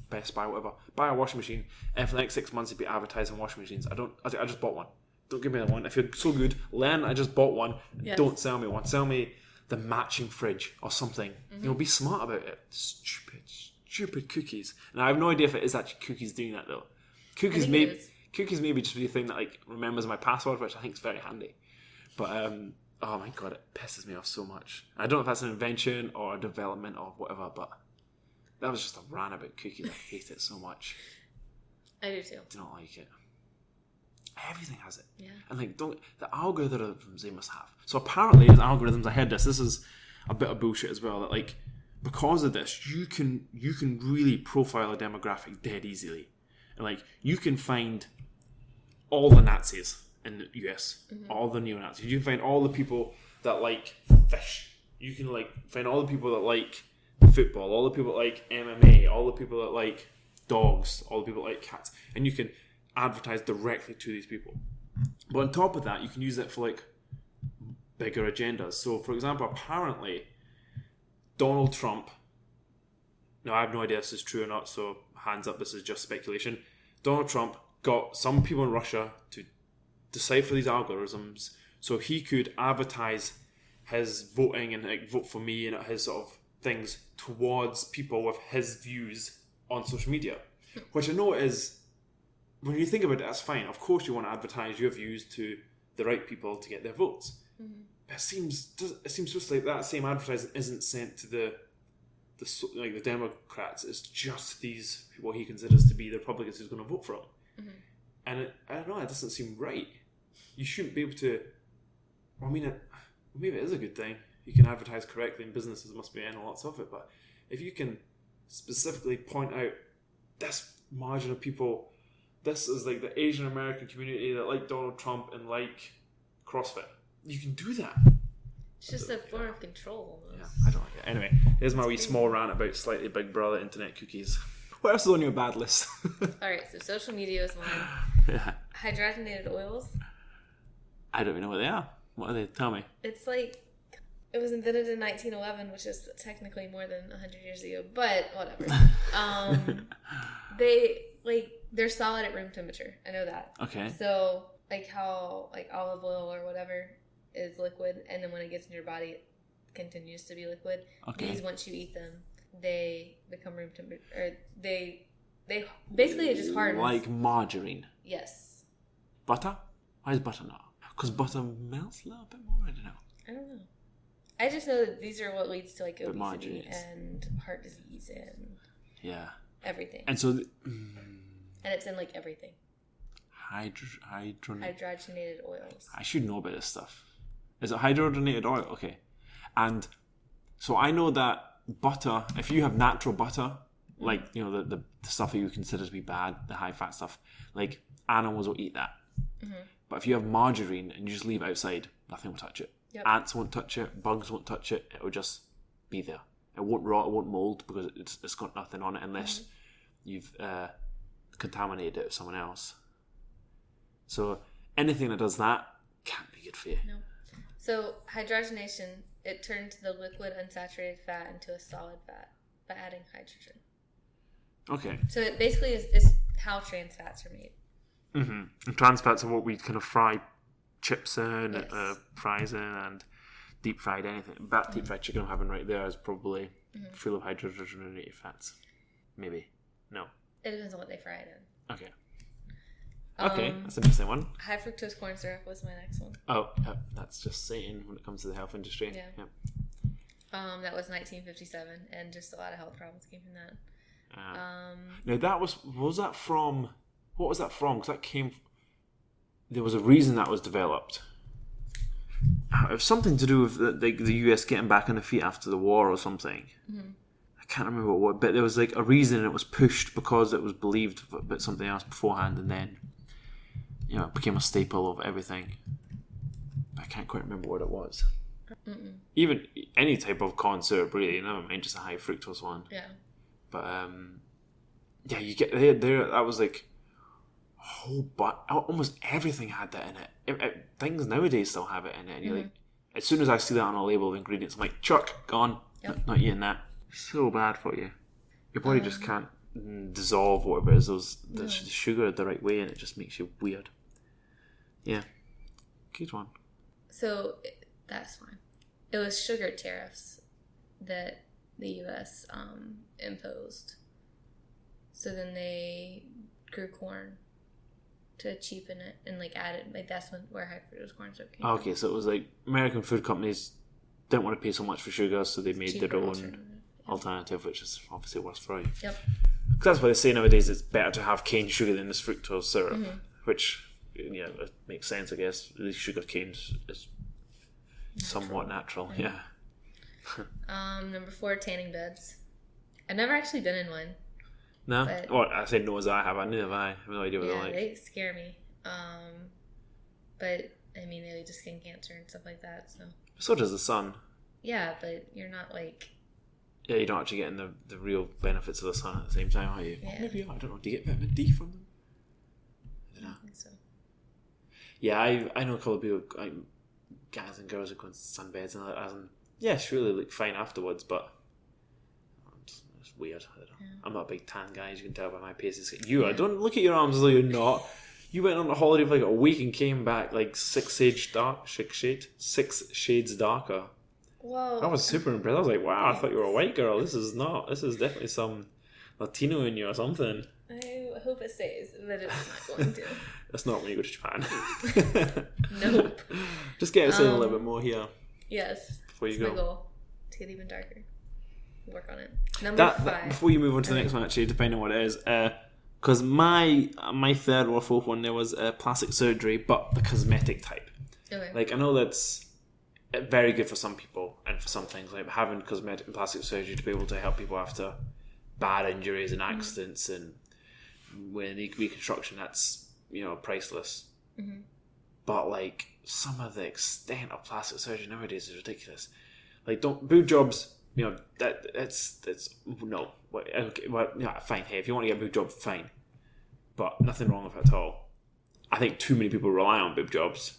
Best Buy, whatever. Buy a washing machine, and for the next 6 months, it'd be advertising washing machines. I just bought one. Don't give me that one. If you're so good, Len, I just bought one. Yes. Don't sell me one. Sell me the matching fridge or something. Mm-hmm. Be smart about it. Stupid cookies. And I have no idea if it is actually cookies doing that though. Cookies maybe just be a thing that like remembers my password, which I think is very handy. But oh my god, it pisses me off so much. I don't know if that's an invention or a development or whatever, but that was just a rant about cookies. I hate it so much. I do too. I do not like it. Everything has it. Yeah. And like, the algorithms they must have. So apparently, as algorithms, I heard this is a bit of bullshit as well, that like, because of this, you can really profile a demographic dead easily. And like, you can find all the Nazis in the US, all the neo-Nazis. You can find all the people that like fish. You can like find all the people that like football, all the people that like MMA, all the people that like dogs, all the people that like cats. And you can advertise directly to these people. But on top of that, you can use it for like bigger agendas. So for example, apparently Donald Trump, now I have no idea if this is true or not, so hands up, this is just speculation. Donald Trump got some people in Russia to decipher these algorithms so he could advertise his voting and like vote for me and his sort of things towards people with his views on social media. Which I know is, when you think about it, that's fine. Of course you want to advertise your views to the right people to get their votes. Mm-hmm. But it seems just like that same advertising isn't sent to the Democrats. It's just these people he considers to be the Republicans who's going to vote for him. Mm-hmm. And I don't know, it doesn't seem right. You shouldn't be able to... Well, I mean, maybe it is a good thing. You can advertise correctly and businesses must be earning lots of it. But if you can specifically point out this margin of people. This is like the Asian American community that like Donald Trump and like CrossFit. You can do that. It's just a form of control. Yeah, I don't like it. Anyway, here's my wee small rant about slightly big brother internet cookies. What else is on your bad list? Alright, so social media is one. Yeah. Hydrogenated oils. I don't even know what they are. What are they? Tell me. It's like, it was invented in 1911, which is technically more than 100 years ago, but whatever. They're solid at room temperature. I know that. Okay. So, like how like olive oil or whatever is liquid, and then when it gets in your body, it continues to be liquid. Okay. These, once you eat them, they become room temperature. Or they basically, it just hardens. Like margarine. Yes. Butter? Why is butter not? Because butter melts a little bit more. I don't know. I don't know. I just know that these are what leads to like obesity margarines. and heart disease and everything. And so, and it's in like everything. Hydrogenated oils. I should know about this stuff. Is it hydrogenated oil? Okay. And so I know that butter, if you have natural butter, like, you know, the stuff that you consider to be bad, the high fat stuff, like animals will eat that. Mm-hmm. But if you have margarine and you just leave it outside, nothing will touch it. Yep. Ants won't touch it. Bugs won't touch it. It will just be there. It won't rot. It won't mold because it's got nothing on it unless you've contaminated it with someone else. So anything that does that can't be good for you. No. So hydrogenation, it turns the liquid unsaturated fat into a solid fat by adding hydrogen. Okay. So it basically is how trans fats are made. Mm-hmm. And trans fats are what we kind of fry chips in, fries in, and deep fried anything. That deep fried chicken I'm having right there is probably full of hydrogenated fats. Maybe. No. It depends on what they fry it in. Okay. Okay, that's an interesting one. High fructose corn syrup was my next one. Oh, that's just Satan when it comes to the health industry. Yeah. That was 1957, and just a lot of health problems came from that. Now that was that from? What was that from? Because that came. There was a reason that was developed. It was something to do with the US getting back on their feet after the war or something. Mm-hmm. I can't remember what, but there was like a reason, and it was pushed because it was believed about something else beforehand, and then it became a staple of everything. I can't quite remember what it was. Mm-mm. Even any type of corn syrup, really, never mind just a high fructose one. Yeah. But you get there. That was like almost everything had that in it. Things nowadays still have it in it, and you're like, as soon as I see that on a label of ingredients, I'm like, chuck, gone. Yep. Not eating that. So bad for you. Your body just can't dissolve whatever it is, the sugar the right way, and it just makes you weird. Yeah. Good one. So, that's fine. It was sugar tariffs that the U.S. Imposed. So then they grew corn to cheapen it and added, that's where high fructose corn syrup came from. Okay, so it was like American food companies didn't want to pay so much for sugar, so they made their own alternative, which is obviously worse for you. Yep. Because that's why they say nowadays it's better to have cane sugar than this fructose syrup, which it makes sense, I guess. At least sugar cane is somewhat natural. Yeah. Number 4, tanning beds. I've never actually been in one. No? Well, I said no as I have. I neither have I. I have no idea what they're like. They scare me. But, I mean, they lead to skin cancer and stuff like that, so. So does the sun. Yeah, but you're not Yeah, you're not actually getting the real benefits of the sun at the same time, are you? Yeah. Well, maybe you are. I don't know. Do you get vitamin D from them? I don't know. I think so. Yeah, I know a couple of people, guys and girls who go into sunbeds and it's really fine afterwards, but it's weird. I don't know. Yeah. I'm not a big tan guy, as you can tell by my pace. You are. Don't look at your arms as though you're not. You went on a holiday for a week and came back 6 shades darker. Whoa. I was super impressed. I was like, wow, I thought you were a white girl. This is definitely some Latino in you or something. I hope it stays, but it's not going to. That's not when you go to Japan. Nope. Just get us in a little bit more here. Yes. Before you go. That's my goal. To get even darker. Work on it. Number 5. Before you move on to the next one, actually, depending on what it is, because my third or fourth one, there was plastic surgery, but the cosmetic type. Okay. I know that's very good for some people and for some things, like having cosmetic and plastic surgery to be able to help people after bad injuries and accidents, and when reconstruction, that's, priceless. Mm-hmm. But like some of the extent of plastic surgery nowadays is ridiculous. Like, boob jobs, that's no. Okay, well, yeah, fine. Hey, if you want to get a boob job, fine. But nothing wrong with it at all. I think too many people rely on boob jobs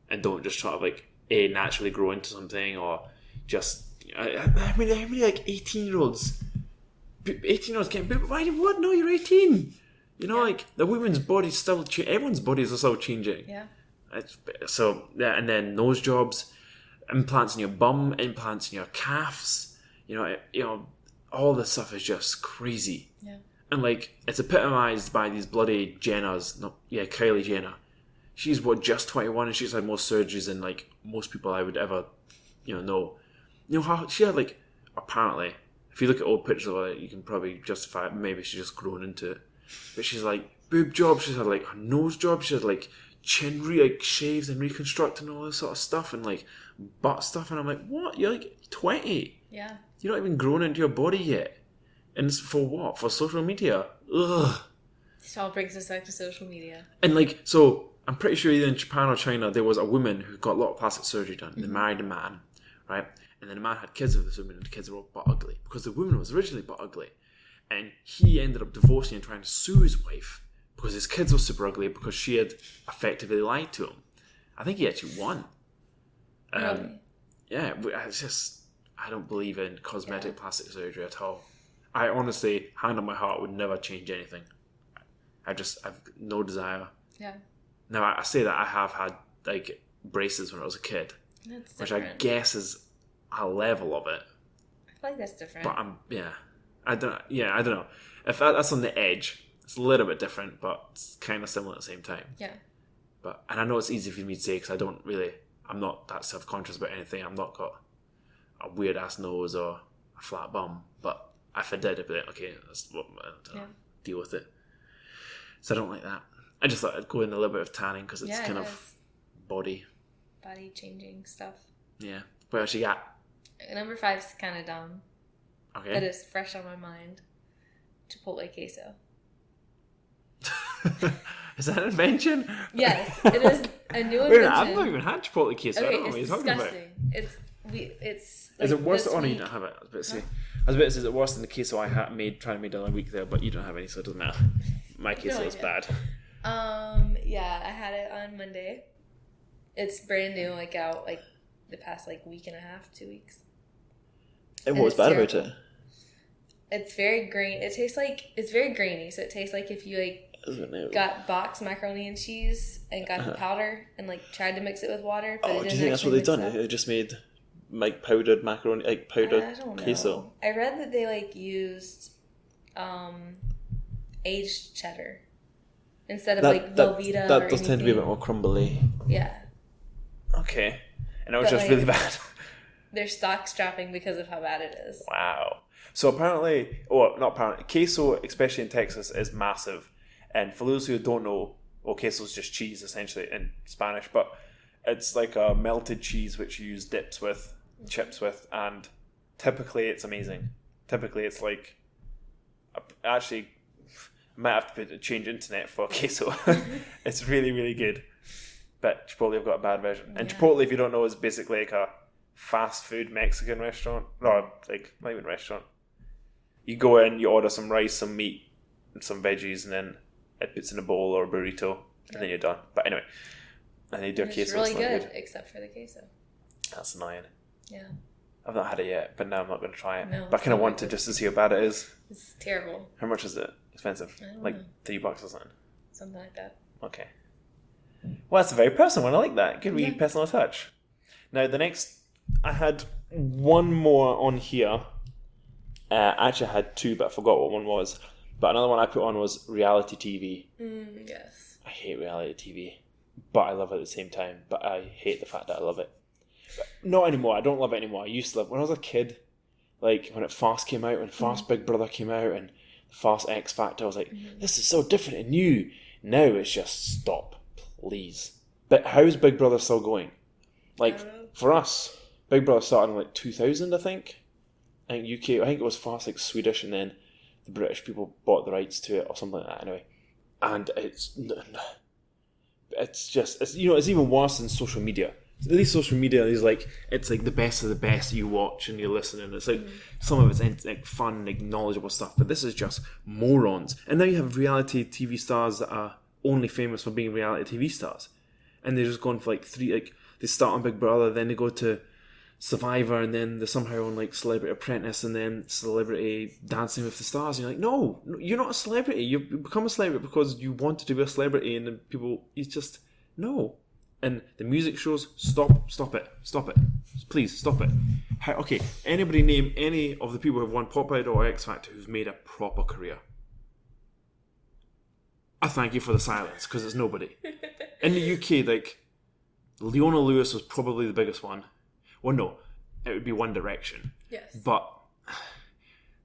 and don't just try to like naturally grow into something, or just how many like 18-year-olds getting boob? Why? What? No, you're 18. Like the women's body's still everyone's bodies are still changing. Yeah. And then nose jobs, implants in your bum, implants in your calves. All this stuff is just crazy. Yeah. And like it's epitomized by these bloody Jenners. Kylie Jenner. She's just 21, and she's had more surgeries than like most people I would ever, know. How she had like, apparently, if you look at old pictures of her, you can probably justify it. Maybe she's just grown into it. But she's like boob jobs. She's had like a nose job. She had like chin shaves and reconstructing and all this sort of stuff, and like butt stuff. And I'm like, what? You're like 20. Yeah. You're not even grown into your body yet. And it's for what? For social media? Ugh. It all brings us back to social media. And like, so I'm pretty sure either in Japan or China there was a woman who got a lot of plastic surgery done. They married a man, right? And then the man had kids with this woman, and the kids were all butt ugly because the woman was originally butt ugly, and he ended up divorcing and trying to sue his wife because his kids were super ugly because she had effectively lied to him. I think he actually won. Really? Yeah, it's just I don't believe in cosmetic plastic surgery at all. I honestly, hand on my heart, would never change anything. I've no desire. Yeah. Now, I say that I have had like braces when I was a kid, that's which I guess is a level of it. I feel like that's different. But I don't know. If that's on the edge, it's a little bit different, but it's kind of similar at the same time. Yeah. And I know it's easy for me to say because I'm not that self-conscious about anything. I've not got a weird ass nose or a flat bum, but if I did, I'd be like, okay, deal with it. So I don't like that. I just thought I'd go in a little bit of tanning because it's kind of body changing stuff. Yeah. What else you got? Number 5 is kind of dumb. Okay. But it's fresh on my mind. Chipotle queso. Is that an invention? Yes, it is a new invention. I've not even had Chipotle queso. Okay, I don't know what you're talking about. It's like, is it worse? Oh no, you don't have it. I was about to say. Is it worse than the queso I trying to make the other week there? But you don't have any, so it doesn't matter. My queso is bad. Yeah, I had it on Monday. It's brand new, out the past week and a half, 2 weeks. And what was bad about it? It's very grainy. It's very grainy, so it tastes like if you got boxed macaroni and cheese and got the powder and tried to mix it with water. But do you think that's what they've done? They just made powdered macaroni, powdered queso. I read that they used aged cheddar instead of Velveeta. That does tend to be a bit more crumbly. Yeah. Okay, and it was just really bad. They're stock's dropping because of how bad it is. Wow. So apparently, not apparently, queso, especially in Texas, is massive. And for those who don't know, queso is just cheese essentially in Spanish, but it's like a melted cheese which you use chips with, and typically it's amazing. Typically it's actually, I might have to change internet for queso. It's really, really good. But Chipotle have got a bad version. And Chipotle, if you don't know, is basically a fast food Mexican restaurant. No, not even restaurant. You go in, you order some rice, some meat, and some veggies, and then it puts in a bowl or a burrito, and then you're done. But anyway, and they do a queso. It's really good, except for the queso. That's annoying. Yeah. I've not had it yet, but now I'm not going to try it. No, but I kind of want to just to see how bad it is. It's terrible. How much is it? Expensive? I don't know. $3 or something? Something like that. Okay. Well, that's a very personal one. I like that. Good wee personal touch. Now, the next... I had one more on here. Actually, I had two, but I forgot what one was. But another one I put on was reality TV. Yes. I hate reality TV, but I love it at the same time. But I hate the fact that I love it. But not anymore. I don't love it anymore. I used to love it. When I was a kid, when it Fast came out, when Fast Big Brother came out, and Fast X Factor, I was like, this is so different and new. Now it's just stop, please. But how's Big Brother still going? For us, Big Brother started in 2000, I think. I think UK, I think it was Fast Swedish, and then the British people bought the rights to it or something like that anyway. And it's even worse than social media. At least social media is like, it's like the best of the best you watch and you listen, and it's like some of it's like fun, like knowledgeable stuff, but this is just morons. And now you have reality TV stars that are only famous for being reality TV stars, and they're just going for like they start on Big Brother, then they go to Survivor, and then they're somehow on like Celebrity Apprentice, and then Celebrity Dancing with the Stars. And you're like, no, you're not a celebrity. You become a celebrity because you wanted to be a celebrity, and then people, it's just no. And the music shows, stop it, please stop it. Okay, anybody name any of the people who have won Pop Idol or X Factor who's made a proper career? I thank you for the silence, because it's nobody. In the UK, like, Leona Lewis was probably the biggest one. Well, no, it would be One Direction. Yes. But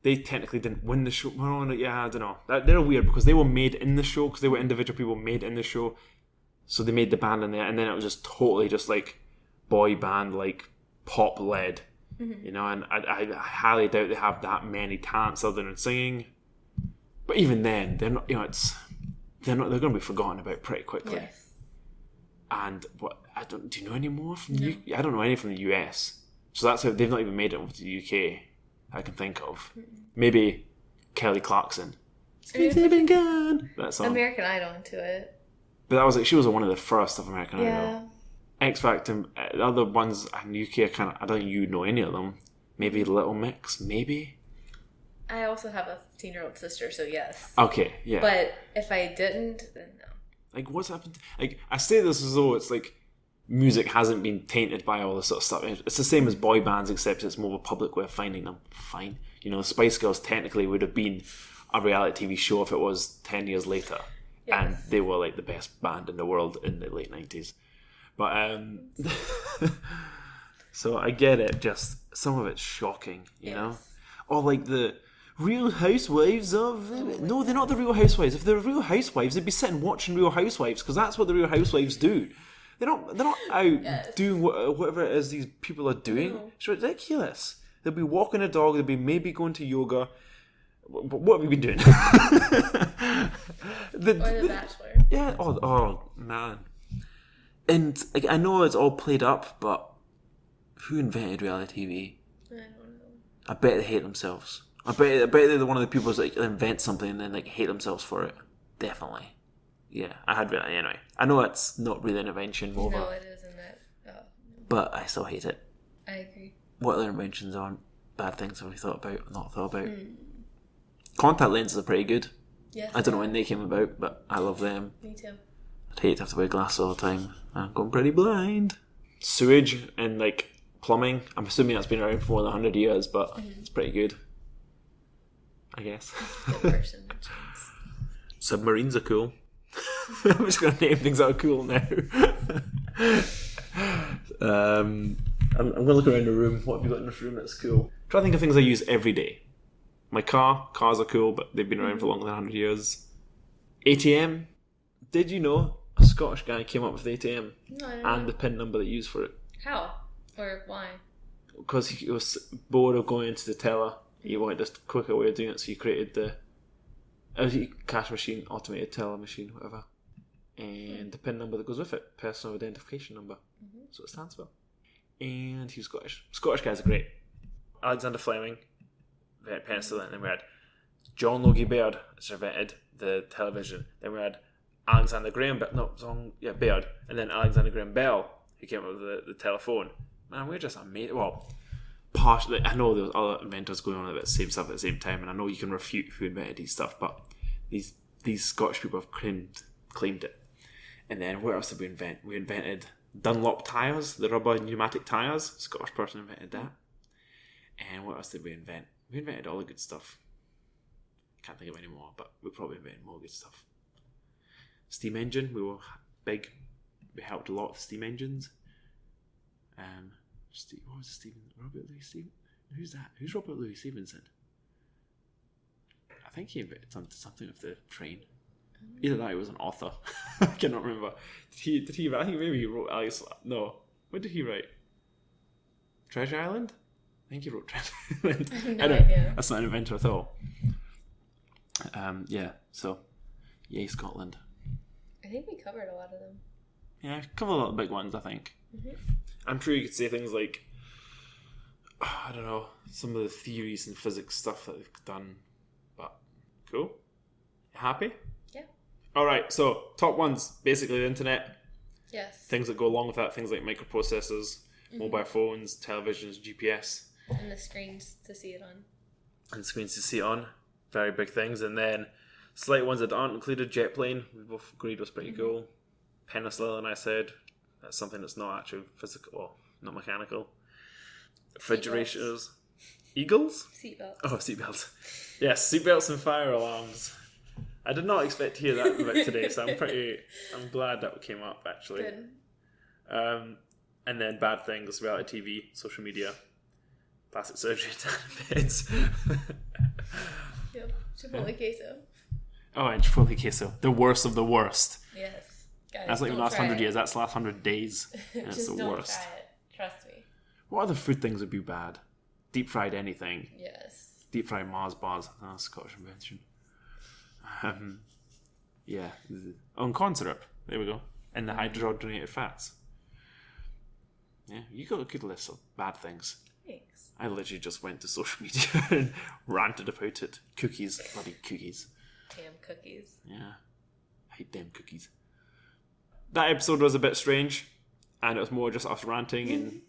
they technically didn't win the show. Well, yeah, I don't know. They're weird because they were made in the show, because they were individual people made in the show. So they made the band in there, and then it was just totally just like boy band, like pop led, you know. And I highly doubt they have that many talents other than singing. But even then, they're not. You know, they're going to be forgotten about pretty quickly. Yes. And do you know any more from the UK? I don't know any from the US. So that's how they've not even made it over to the UK. I can think of maybe Kelly Clarkson. That song. American Idol into it. But that was like, she was one of the first of American Idol. X Factor, the other ones in the UK, I don't think you know any of them. Maybe Little Mix, maybe? I also have a 15-year-old sister, so yes. Okay, yeah. But if I didn't, then no. Like, what's happened? Like, I say this as though it's like music hasn't been tainted by all this sort of stuff. It's the same as boy bands, except it's more of a public way of finding them. Fine. You know, Spice Girls technically would have been a reality TV show if it was 10 years later. Yes. And they were like the best band in the world in the late 90s. But, so I get it, just some of it's shocking, you know? Or like the Real Housewives of... No, they're not the Real Housewives. If they're Real Housewives, they'd be sitting watching Real Housewives, because that's what the Real Housewives do. They're not out doing whatever it is these people are doing. No. It's ridiculous. They'll be walking a dog, they'll be maybe going to yoga. What have you been doing? Or The Bachelor. Yeah. Oh man. And like, I know it's all played up, but who invented reality TV? I don't know. I bet they hate themselves. I bet they're one of the people who like invent something and then like hate themselves for it. Definitely. Yeah, I had reality anyway. I know it's not really an invention, more. No, it isn't that. Oh. But I still hate it. I agree. What other inventions aren't bad things have we thought about or not thought about? Contact lenses are pretty good. Yes. I don't know when they came about, but I love them. Me too. I'd hate to have to wear glasses all the time. I'm going pretty blind. Sewage and like plumbing. I'm assuming that's been around for more than 100 years, but it's pretty good. I guess. Submarines are cool. I'm just going to name things that are cool now. I'm going to look around the room. What have you got in this room that's cool? Try to think of things I use every day. My cars are cool, but they've been around for longer than 100 years. ATM. Did you know a Scottish guy came up with the ATM? No, I don't and know. the PIN number they used for it? How? Or why? Because he was bored of going into the teller. He wanted a quicker way of doing it, so he created the cash machine, automated teller machine, whatever. And the PIN number that goes with it, personal identification number. That's what it stands for. And he's Scottish. Scottish guys are great. Alexander Fleming, penicillin. And then we had John Logie Baird, which invented the television. Then we had Alexander Graham Baird. And then Alexander Graham Bell, who came up with the telephone. Man, we're just amazing. Well, partially, I know there was other inventors going on about the same stuff at the same time, and I know you can refute who invented these stuff, but these Scottish people have claimed it. And then what else did we invent? We invented Dunlop tyres, the rubber pneumatic tyres. Scottish person invented that. And what else did we invent? We invented all the good stuff. Can't think of any more, but we probably invented more good stuff. Steam engine, we were big. We helped a lot with steam engines. What was Stephen? Robert Louis Stevenson? Who's that? Who's Robert Louis Stevenson? I think he invented something with the train. Either that or he was an author. I cannot remember. Did he write? I think maybe he wrote Alice. No. What did he write? Treasure Island? I think he wrote Treasure Island. No idea. That's not an inventor at all. Yeah, so yay Scotland. I think we covered a lot of them. Yeah, a couple of little big ones, I think. Mm-hmm. I'm sure you could say things like, I don't know, some of the theories and physics stuff that they've done, but cool. Happy? Yeah. Alright, so top ones, basically the internet. Yes. Things that go along with that, things like microprocessors, mobile phones, televisions, GPS. And the screens to see it on. And screens to see it on. Very big things. And then slight ones that aren't included, jet plane, we both agreed was pretty cool. Penicillin, I said. That's something that's not actually physical, well, not mechanical. Refrigerators. Eagles? Seatbelts. Oh, seatbelts. Yes, seatbelts and fire alarms. I did not expect to hear that about today, so I'm glad that came up, actually. Good. And then bad things, reality TV, social media, plastic surgery, beds. Yep. Chipotle queso. Oh, and Chipotle queso. The worst of the worst. Yes. Guys, That's like the don't last try 100 it. years. That's the last 100 days. And it's Just the don't worst. try it. Trust me. What other food things would be bad? Deep fried anything. Yes. Deep fried Mars bars. Oh, Scottish invention. Yeah. Oh, and corn syrup. There we go. And the hydrogenated fats. Yeah, you got a good list of bad things. Thanks. I literally just went to social media and ranted about it. Cookies. Bloody cookies. Damn cookies. Yeah. I hate them cookies. That episode was a bit strange. And it was more just us ranting and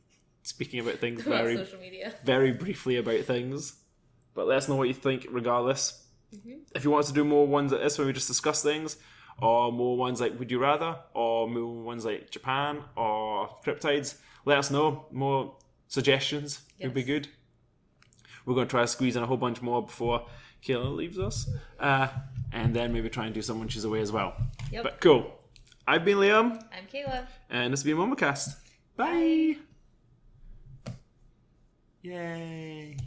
speaking about things About social media. very briefly about things. But let us know what you think regardless. If you want us to do more ones like this where we just discuss things, or more ones like Would You Rather, or more ones like Japan, or Cryptides, let us know. More suggestions would be good. We're going to try to squeeze in a whole bunch more before Kayla leaves us. And then maybe try and do some when she's away as well. Yep. But cool. I've been Liam. I'm Kayla. And this has been MUUUMMMMcast. Bye. Yay.